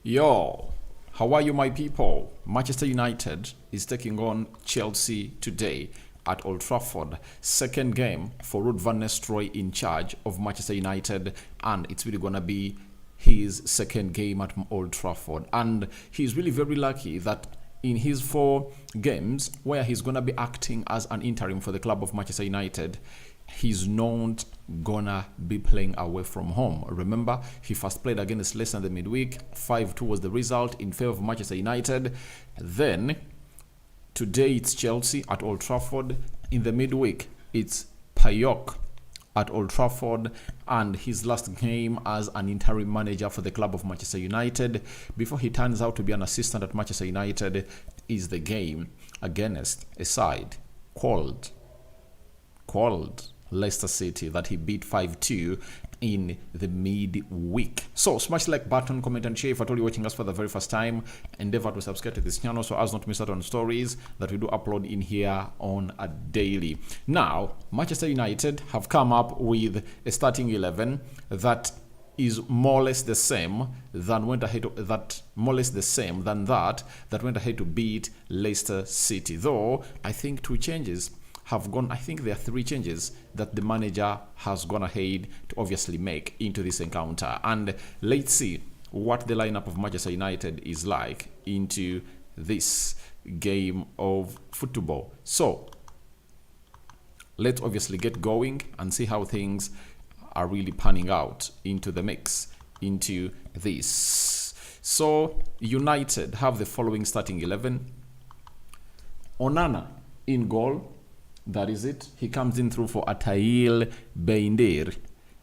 Yo, how are you, my people? Manchester United is taking on Chelsea today at Old Trafford. Second game for Ruud van Nistelrooy in charge of Manchester United, and it's really gonna be his second game at Old Trafford. And he's really very lucky that in his 4 games where he's gonna be acting as an interim for the club of Manchester United, he's not gonna be playing away from home. Remember, he first played against Leicester in the midweek. 5-2 was the result in favor of Manchester United. Then today it's Chelsea at Old Trafford. In the midweek it's Payok at Old Trafford, and his last game as an interim manager for the club of Manchester United before he turns out to be an assistant at Manchester United is the game against a side called Leicester City that he beat 5-2 in the midweek. So smash the like button, comment and share. If at all you're watching us for the very first time, endeavor to subscribe to this channel so as not to miss out on stories that we do upload in here on a daily. Now, Manchester United have come up with a starting 11 that is more or less the same than went ahead that went ahead to beat Leicester City. Though I think 2 changes have gone. I think there are 3 changes that the manager has gone ahead to obviously make into this encounter. And let's see what the lineup of Manchester United is like into this game of football. So let's obviously get going and see how things are really panning out into the mix into this. So United have the following starting 11. Onana in goal. That is it. He comes in through for Atail Beindir,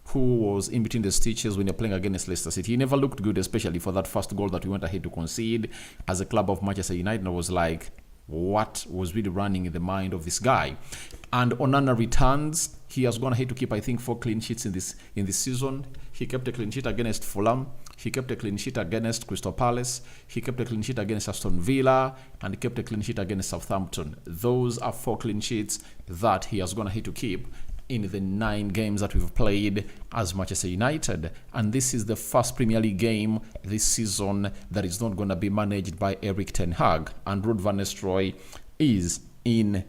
who was in between the stitches when you're playing against Leicester City. He never looked good, especially for that first goal that we went ahead to concede as a club of Manchester United. I was like, what was really running in the mind of this guy? And Onana returns. He has gone ahead to keep, I think, 4 clean sheets in this season. He kept a clean sheet against Fulham. He kept a clean sheet against Crystal Palace. He kept a clean sheet against Aston Villa, and he kept a clean sheet against Southampton. Those are 4 clean sheets that he has gone ahead to keep in the 9 games that we've played as Manchester United. And this is the first Premier League game this season that is not going to be managed by Erik ten Hag. And Ruud van Nistelrooy is in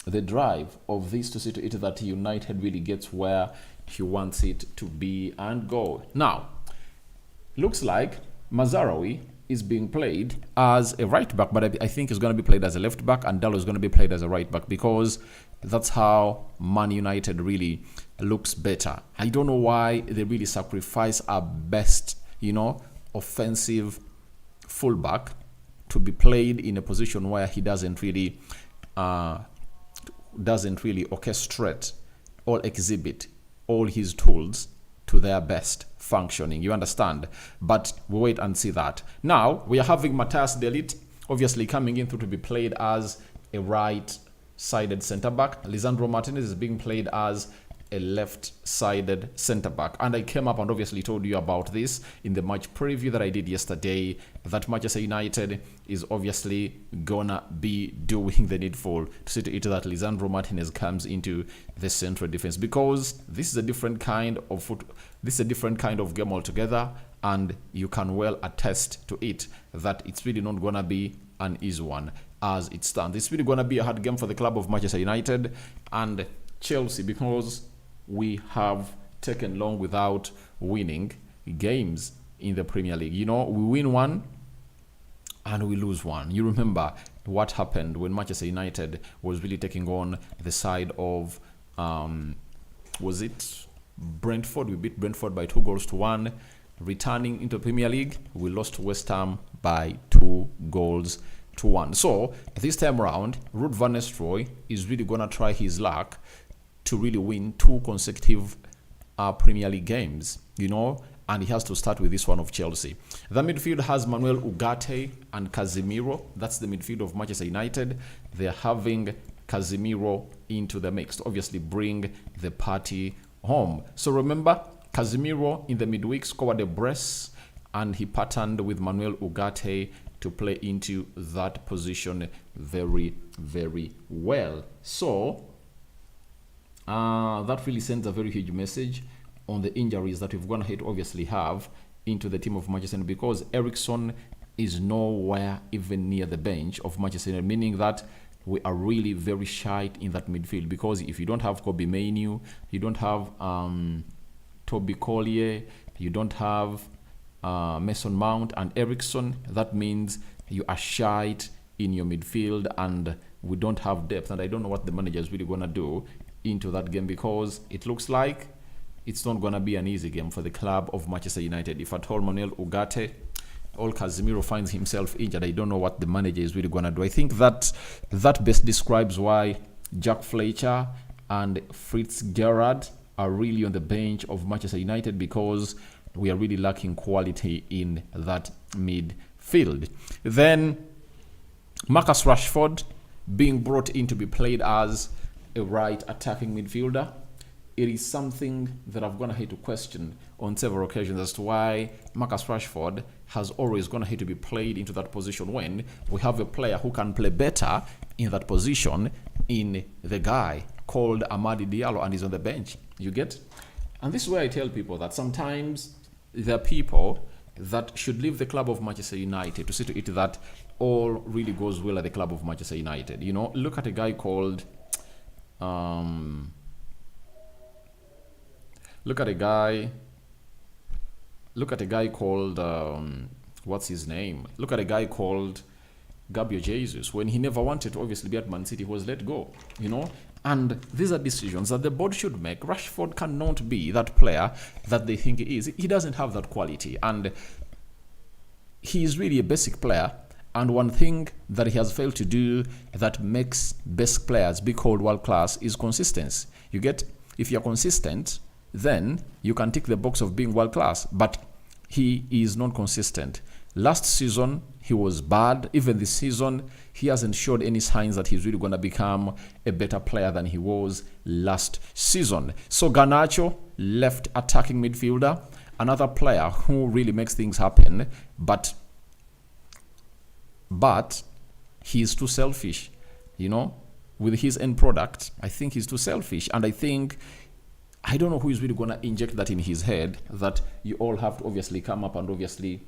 the drive of this to see to it that United really gets where he wants it to be and go. Now, looks like Mazarawi is being played as a right back, but I think he's going to be played as a left back, and Dallo is going to be played as a right back because that's how Man United really looks better. I don't know why they really sacrifice our best, offensive fullback to be played in a position where he doesn't really orchestrate or exhibit all his tools to their best functioning. You understand? But we wait and see that. Now, we are having Matthias de Ligt obviously coming in through to be played as a right-sided centre-back. Lisandro Martinez is being played as a left-sided centre-back. And I came up and obviously told you about this in the match preview that I did yesterday, that Manchester United is obviously gonna be doing the needful to see to it that Lisandro Martinez comes into the central defense, because this is a different kind of game altogether, and you can well attest to it that it's really not gonna be an easy one as it stands. It's really gonna be a hard game for the club of Manchester United and Chelsea, because we have taken long without winning games in the Premier League. We win 1 and we lose 1. You remember what happened when Manchester United was really taking on the side of was it Brentford? We beat Brentford by 2-1. Returning into Premier League, we lost to West Ham by 2-1. So this time around, Ruud van Nistelrooy is really gonna try his luck to really win 2 consecutive Premier League games, and he has to start with this one of Chelsea. The midfield has Manuel Ugarte and Casemiro. That's the midfield of Manchester United. They're having Casemiro into the mix to obviously bring the party home. So remember, Casemiro in the midweek scored a brace, and he patterned with Manuel Ugarte to play into that position very, very well. So that really sends a very huge message on the injuries that we've gone ahead to obviously have into the team of Manchester United, because Eriksen is nowhere even near the bench of Manchester United, meaning that we are really very shy in that midfield, because if you don't have Kobe Mainoo, you don't have Toby Collier, you don't have Mason Mount and Eriksen, that means you are shy in your midfield and we don't have depth. And I don't know what the manager is really going to do into that game, because it looks like it's not going to be an easy game for the club of Manchester United. If at all Manuel Ugarte or Casemiro finds himself injured, I don't know what the manager is really going to do. I think that best describes why Jack Fletcher and Fritz Gerrard are really on the bench of Manchester United, because we are really lacking quality in that midfield. Then Marcus Rashford being brought in to be played as a right attacking midfielder. It is something that I've gone ahead to question on several occasions as to why Marcus Rashford has always gone ahead to be played into that position when we have a player who can play better in that position in the guy called Amadi Diallo, and he's on the bench. You get? And this is where I tell people that sometimes there are people that should leave the club of Manchester United to see to it that all really goes well at the club of Manchester United. You know, look at a guy called look at a guy called what's his name? Look at a guy called Gabriel Jesus. When he never wanted to obviously be at Man City, he was let go, you know? And these are decisions that the board should make. Rashford cannot be that player that they think he is. He doesn't have that quality, and he is really a basic player. And one thing that he has failed to do that makes best players be called world class is consistency. You get? If you're consistent, then you can tick the box of being world class. But he is not consistent. Last season, he was bad. Even this season, he hasn't showed any signs that he's really going to become a better player than he was last season. So Garnacho, left attacking midfielder, another player who really makes things happen, but he's too selfish, you know, with his end product. I think he's too selfish, and I don't know who is really going to inject that in his head, that you all have to obviously come up and obviously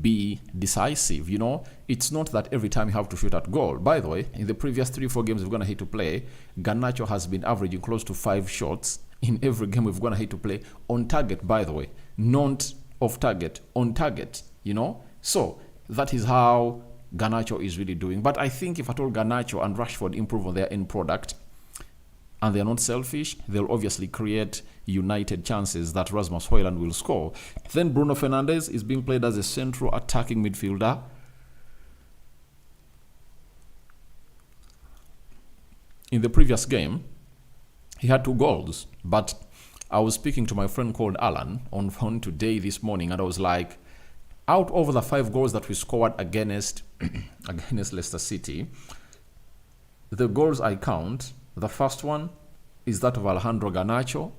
be decisive. You know, it's not that every time you have to shoot at goal. By the way, in the previous 3-4 games we've gone ahead to play, Garnacho has been averaging close to 5 shots in every game we've gone ahead to play, on target, by the way, not off target, on target, you know. So that is how Garnacho is really doing. But I think if at all Garnacho and Rashford improve on their end product, and they're not selfish, they'll obviously create united chances that Rasmus Højlund will score. Then Bruno Fernandes is being played as a central attacking midfielder. In the previous game, he had 2 goals, but I was speaking to my friend called Alan on phone today this morning, and I was like, out of the 5 goals that we scored against Leicester City, the goals I count, the first one is that of Alejandro Garnacho,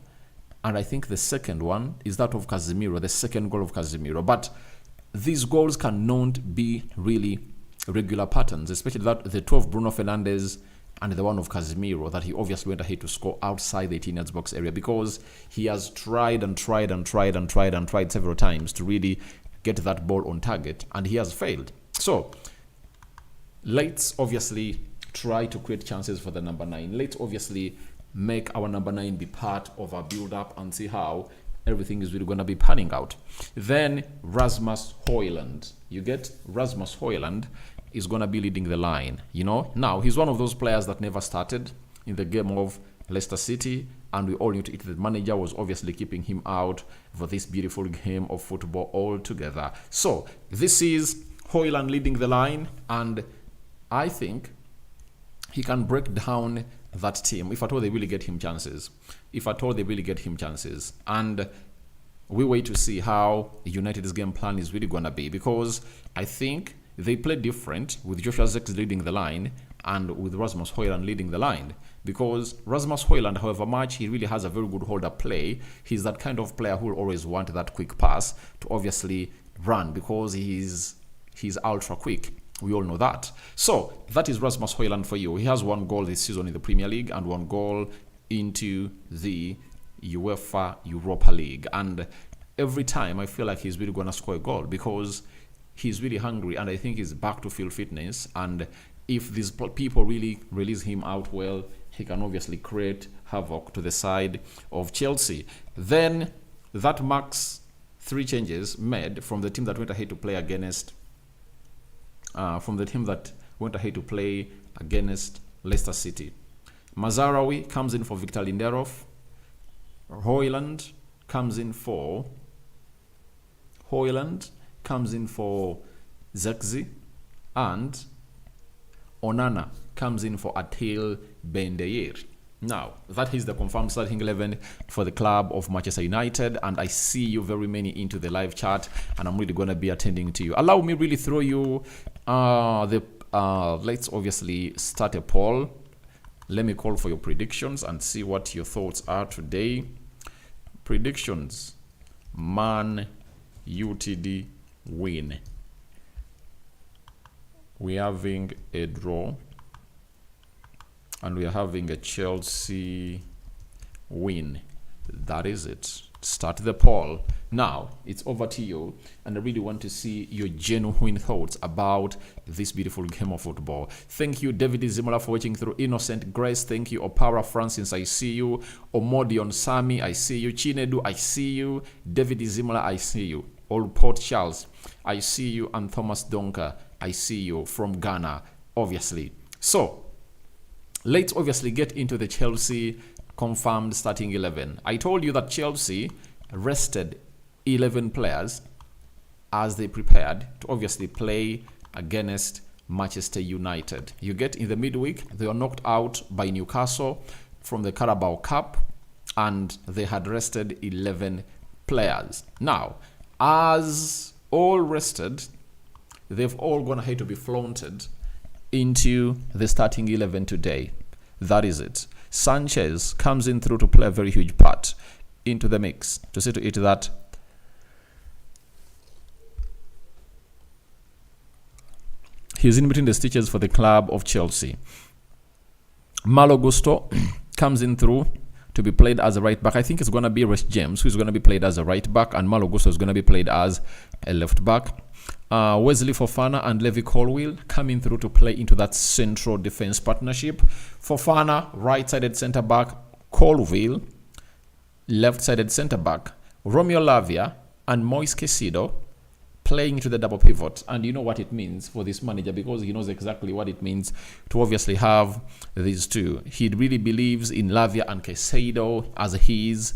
and I think the second one is that of Casemiro, the second goal of Casemiro. But these goals cannot be really regular patterns, especially that the 2 of Bruno Fernandes and the one of Casemiro that he obviously went ahead to score outside the 18 yards box area, because he has tried several times to really get that ball on target, and he has failed. So let's obviously try to create chances for the number 9. Let's obviously make our number 9 be part of our build-up and see how everything is really going to be panning out. Then Rasmus Højlund. You get? Rasmus Højlund is going to be leading the line, you know. Now, he's one of those players that never started in the game of Leicester City, and we all knew it. The manager was obviously keeping him out for this beautiful game of football altogether. So this is Højlund leading the line, and I think he can break down that team if at all they really get him chances. And we wait to see how United's game plan is really going to be, because I think they play different with Joshua Zirkzee leading the line and with Rasmus Højlund leading the line. Because Rasmus Højlund, however much he really has a very good holder play, he's that kind of player who will always want that quick pass to obviously run, because he's ultra quick. We all know that. So that is Rasmus Højlund for you. He has 1 goal this season in the Premier League and 1 goal into the UEFA Europa League. And every time I feel like he's really going to score a goal because he's really hungry, and I think he's back to full fitness. And if these people really release him out well, he can obviously create havoc to the side of Chelsea. Then that marks 3 changes made from the team that went ahead to play against Leicester City. Mazarawi comes in for Victor Lindelof. Højlund comes in for Zexi, and Onana comes in for Atil Bendeir. Now, that is the confirmed starting 11 for the club of Manchester United, and I see you very many into the live chat, and I'm really going to be attending to you. Allow me really throw you let's obviously start a poll. Let me call for your predictions and see what your thoughts are today. Predictions: Man UTD win. We're having a draw, and we are having a Chelsea win. That is it. Start the poll. Now, it's over to you, and I really want to see your genuine thoughts about this beautiful game of football. Thank you, David Zimola, for watching through. Innocent Grace, thank you. Opara Francis, I see you. Omodion Sami, I see you. Chinedu, I see you. David Zimola, I see you. Old Port Charles, I see you. And Thomas Donker, I see you from Ghana, obviously. So, let's obviously get into the Chelsea confirmed starting 11. I told you that Chelsea rested 11 players as they prepared to obviously play against Manchester United. You get, in the midweek, they were knocked out by Newcastle from the Carabao Cup, and they had rested 11 players. Now, as all rested, they've all gone ahead to be flaunted into the starting 11 today. That is it. Sanchez comes in through to play a very huge part into the mix. To see to it that he's in between the stitches for the club of Chelsea. Malo Gusto comes in through to be played as a right back. I think it's going to be Reece James who's going to be played as a right back, and Malo Gusto is going to be played as a left back. Wesley Fofana and Levi Colwill coming through to play into that central defense partnership. Fofana, right-sided centre-back. Colwill, left-sided centre-back. Romeo Lavia and Moise Caicedo playing into the double pivot. And you know what it means for this manager, because he knows exactly what it means to obviously have these two. He really believes in Lavia and Caicedo as his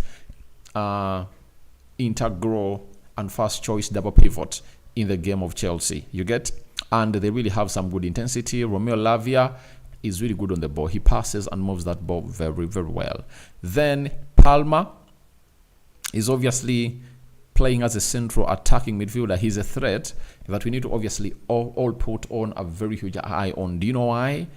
integral and first choice double pivot in the game of Chelsea. You get? And they really have some good intensity. Romeo Lavia is really good on the ball. He passes and moves that ball very, very well. Then Palmer is obviously playing as a central attacking midfielder. He's a threat that we need to obviously all put on a very huge eye on. Do you know why?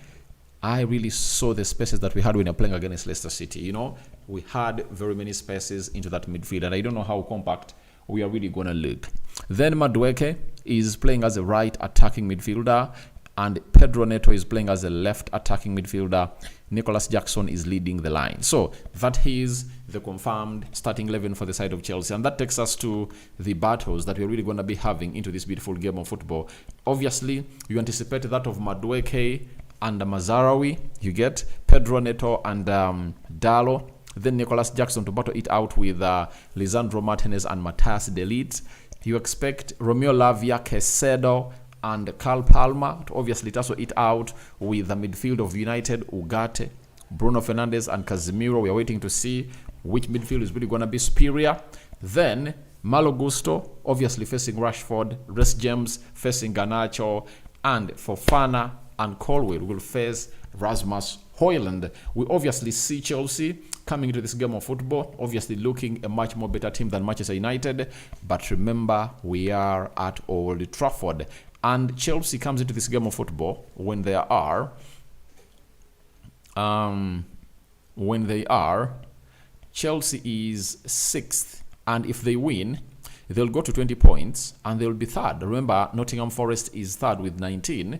I really saw the spaces that we had when we were playing against Leicester City. You know, we had very many spaces into that midfield, and I don't know how compact we are really going to look. Then Madueke is playing as a right attacking midfielder, and Pedro Neto is playing as a left attacking midfielder. Nicholas Jackson is leading the line. So that is the confirmed starting 11 for the side of Chelsea, and that takes us to the battles that we're really going to be having into this beautiful game of football. Obviously, you anticipate that of Madueke and Mazarawi. You get Pedro Neto and Dalo. Then Nicholas Jackson to battle it out with Lisandro Martinez and Matthias De Ligt. You expect Romeo Lavia, Caicedo, and Carl Palmer to obviously tussle it out with the midfield of United, Ugarte, Bruno Fernandes, and Casemiro. We are waiting to see which midfield is really going to be superior. Then Malo Gusto, obviously facing Rashford, Reece James facing Garnacho, and Fofana and Colwill will face Rasmus Højlund. We obviously see Chelsea coming into this game of football, obviously looking a much more better team than Manchester United. But remember, we are at Old Trafford, and Chelsea comes into this game of football when they are Chelsea is 6th, and if they win, they'll go to 20 points and they'll be 3rd. Remember, Nottingham Forest is 3rd with 19,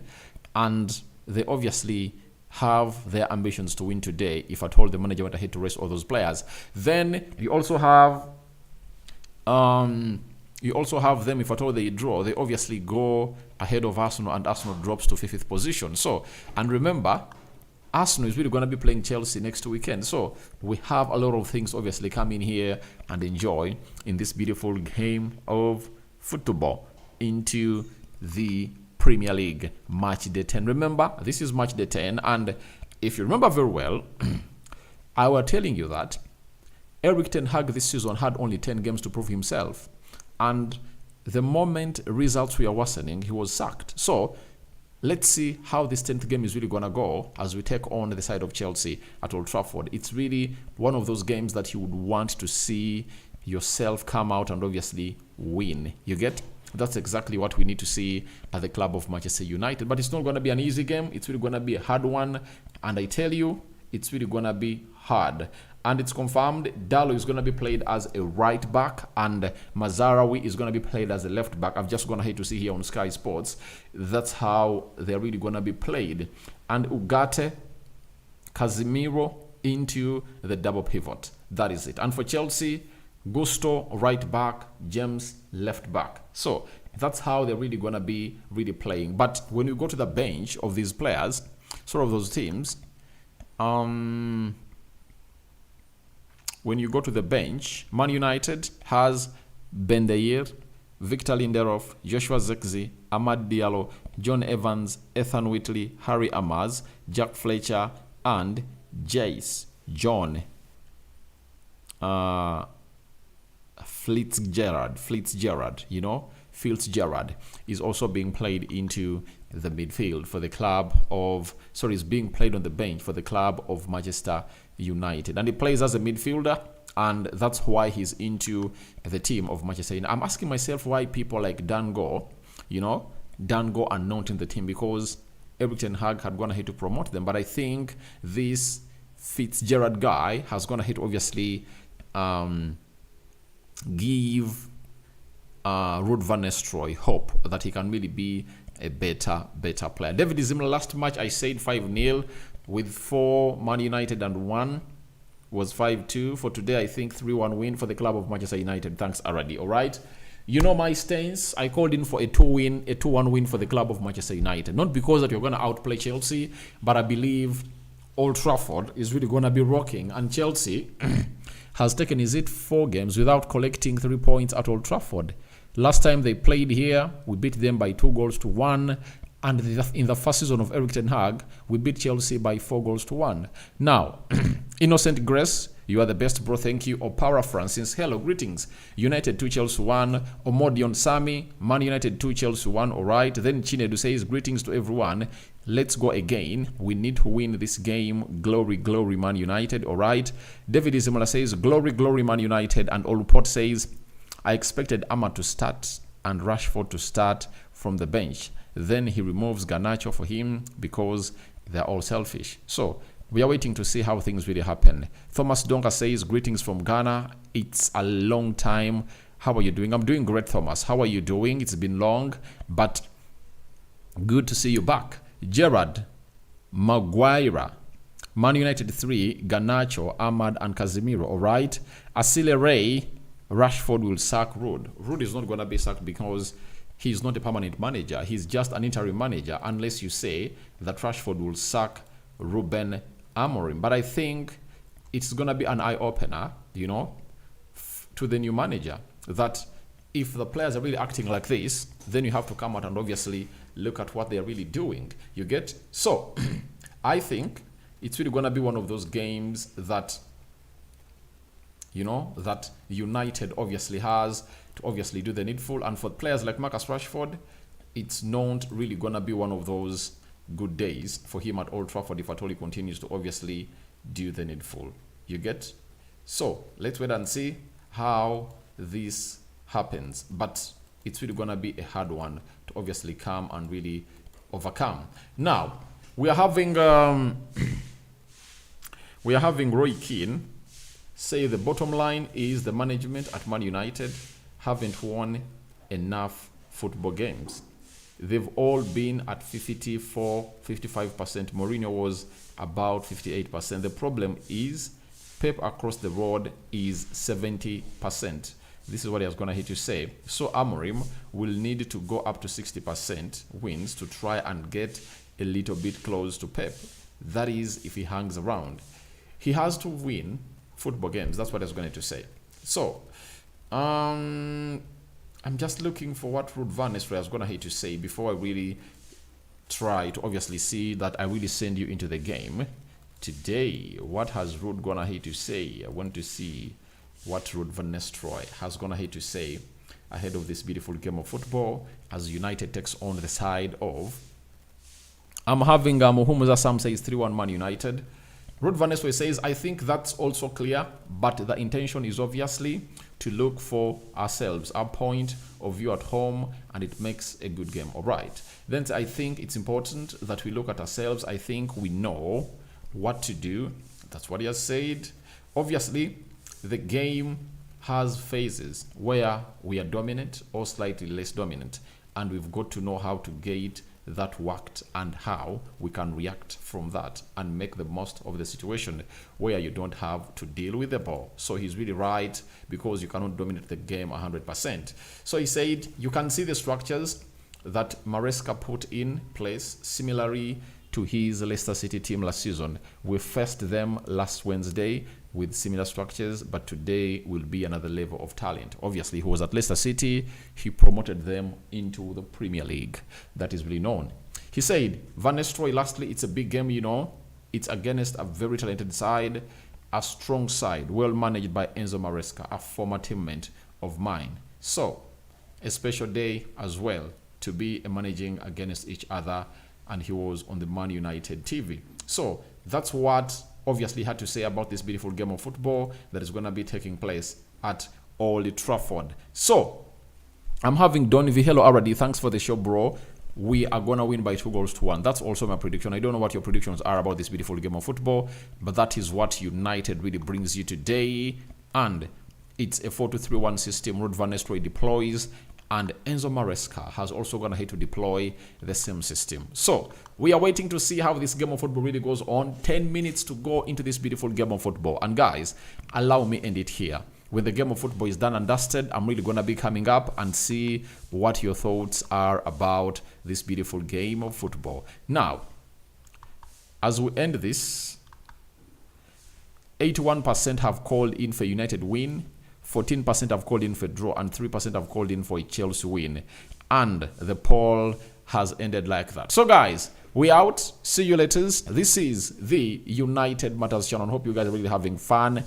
and they obviously have their ambitions to win today if at all the manager went ahead to rest all those players. Then you also have You also have them, if at all they draw, they obviously go ahead of Arsenal, and Arsenal drops to 5th position. So, and remember, Arsenal is really going to be playing Chelsea next weekend. So we have a lot of things obviously come in here and enjoy in this beautiful game of football into the Premier League match day 10. Remember, this is match day 10. And if you remember very well, I was telling you that Erik ten Hag this season had only 10 games to prove himself. And the moment results were worsening, he was sacked. So let's see how this 10th game is really going to go as we take on the side of Chelsea at Old Trafford. It's really one of those games that you would want to see yourself come out and obviously win. You get? That's exactly what we need to see at the club of Manchester United. But it's not going to be an easy game. It's really going to be a hard one. And I tell you, it's really going to be hard. And it's confirmed Dalot is going to be played as a right back and Mazarawi is going to be played as a left back. I've just gone ahead to see here on Sky Sports. That's how they're really going to be played. And Ugarte, Casemiro into the double pivot. That is it. And for Chelsea, Gusto right back, James left back. So that's how they're really going to be really playing. But when you go to the bench of these players, sort of those teams, when you go to the bench, Man United has Ben Dayer, Victor Lindelof, Joshua Zirkzee, Amad Diallo, John Evans, Ethan Whitley, Harry Amaz, Jack Fletcher, and Jace John Fitzgerald, you know, Fitzgerald is also being played into the midfield for the club of, is being played on the bench for the club of Manchester United. And he plays as a midfielder, and that's why he's into the team of Manchester United. I'm asking myself why people like Dango are not in the team, because Erik ten Hag had gone ahead to promote them. But I think this Fitzgerald guy has gone ahead to obviously give Ruud van Nistelrooy hope that he can really be a better player. David Zimmer, last match I said 5-0 with 4 Man United and 1 was 5-2. For today, I think 3-1 win for the club of Manchester United. Thanks, Aradi. All right. You know my stance. I called in for a 2-1 win for the club of Manchester United. Not because that you're going to outplay Chelsea, but I believe Old Trafford is really going to be rocking. And Chelsea has taken, 4 games without collecting 3 points at Old Trafford. Last time they played here, we beat them by 2-1. And in the first season of Erik ten Hag, we beat Chelsea by 4-1. Now, Innocent Grace, you are the best, bro. Thank you. Opara Francis, hello, greetings. United 2, Chelsea 1. Omodion Sami, Man United 2, Chelsea 1. All right. Then Chinedu says, greetings to everyone. Let's go again. We need to win this game. Glory, glory, Man United. All right. David Izimola says, glory, glory, Man United. And Oluport says, I expected Ahmad to start and Rashford to start from the bench. Then he removes Garnacho for him because they're all selfish. So we are waiting to see how things really happen. Thomas Donga says, greetings from Ghana. It's a long time. How are you doing? I'm doing great, Thomas. How are you doing? It's been long, but good to see you back. Gerard Maguire, Man United 3, Garnacho, Ahmad, and Casemiro. All right. Asile Ray, Rashford will sack Ruud. Ruud is not going to be sacked because he's not a permanent manager. He's just an interim manager, unless you say that Rashford will sack Ruben Amorim. But I think it's going to be an eye-opener, to the new manager, that if the players are really acting like this, then you have to come out and obviously look at what they're really doing. You get? So, I think it's really going to be one of those games that, that United obviously has to obviously do the needful. And for players like Marcus Rashford, it's not really going to be one of those good days for him at Old Trafford if at all he continues to obviously do the needful. You get? So, let's wait and see how this happens. But it's really going to be a hard one to obviously come and really overcome. Now, we are having Roy Keane say the bottom line is the management at Man United haven't won enough football games. They've all been at 54, 55%. Mourinho was about 58%. The problem is Pep across the board is 70%. This is what he was going to hit to say. So Amorim will need to go up to 60% wins to try and get a little bit close to Pep. That is, if he hangs around. He has to win football games. That's what I was going to say. So, I'm just looking for what Ruud van Nistelrooy was going to hit to say before I really try to obviously see that I really send you into the game. Today, what has Ruud going to hit to say? I want to see what Ruud van Nistelrooy has going to hit to say ahead of this beautiful game of football as United takes on the side of... I'm having Muhumuza Sam says 3-1 Man United. Ruud van Nistelrooy says, I think that's also clear, but the intention is obviously to look for ourselves, our point of view at home, and it makes a good game. All right. Then I think it's important that we look at ourselves. I think we know what to do. That's what he has said. Obviously, the game has phases where we are dominant or slightly less dominant, and we've got to know how to gauge that worked and how we can react from that and make the most of the situation where you don't have to deal with the ball. So he's really right, because you cannot dominate the game 100%. So he said you can see the structures that Maresca put in place similarly to his Leicester City team last season. We faced them last Wednesday with similar structures, but today will be another level of talent. Obviously, he was at Leicester City. He promoted them into the Premier League. That is really known. He said, Van Nistelrooy, lastly, it's a big game, you know. It's against a very talented side, a strong side, well managed by Enzo Maresca, a former teammate of mine. So, a special day as well to be managing against each other, and he was on the Man United TV. So, that's what obviously had to say about this beautiful game of football that is going to be taking place at Old Trafford. So, I'm having Don V. Hello, already. Thanks for the show, bro. We are going to win by 2-1. That's also my prediction. I don't know what your predictions are about this beautiful game of football, but that is what United really brings you today. And it's a 4-2-3-1 system. Ruud van Nistelrooy deploys, and Enzo Maresca has also gone ahead to deploy the same system. So we are waiting to see how this game of football really goes on. 10 minutes to go into this beautiful game of football. And guys, allow me end it here. When the game of football is done and dusted, I'm really going to be coming up and see what your thoughts are about this beautiful game of football. Now, as we end this, 81% have called in for United win, 14% have called in for draw, and 3% have called in for a Chelsea win. And the poll has ended like that. So guys, we out. See you later. This is the United Matters channel. Hope you guys are really having fun.